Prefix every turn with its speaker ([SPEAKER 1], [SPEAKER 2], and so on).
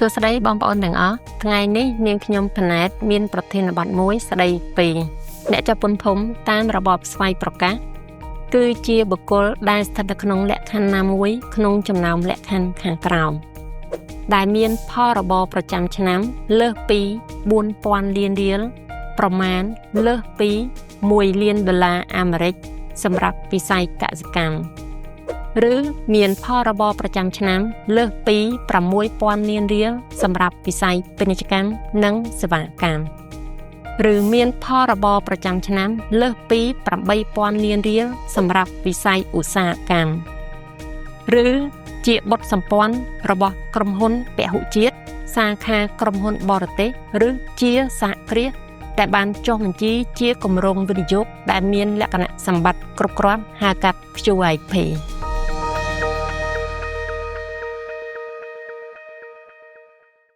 [SPEAKER 1] សួស្តីបងប្អូនទាំងអស់ថ្ងៃនេះនាងខ្ញុំផ្នែតមានប្រធានបទមួយស្ដីពីអ្នកចាប់ពន្ធភូមិតាមរបបស្វ័យប្រកាសគឺជាបុគ្គលដែលស្ថិតនៅក្នុងលក្ខខណ្ឌណាមួយក្នុងចំណោមលក្ខខណ្ឌខាងក្រោមដែលមានផលរបរប្រចាំឆ្នាំលើសពី 4,000 លានរៀលប្រមាណលើសពី $1 លានអាមេរិកសម្រាប់វិស័យកសិកម្មឬមានផលរបរប្រចាំឆ្នាំលើសពី 6,000 លានរៀលសម្រាប់វិស័យពាណិជ្ជកម្មនិងសេវាកម្មឬមានផលរបរប្រចាំឆ្នាំលើសពី 8,000 លានរៀលសម្រាប់វិស័យឧស្សាហកម្មឬជាបុត្រសម្ព័ន្ធរបស់ក្រុមហ៊ុនពហុជាតិសាខាក្រុមហ៊ុនបរទេសឬជាសហគ្រាសដែលបានចុះបញ្ជីជាគម្រោងវិនិយោគដែលមានលក្ខណៈសម្បត្តិគ្រប់គ្រាន់ហៅកាត់ QIP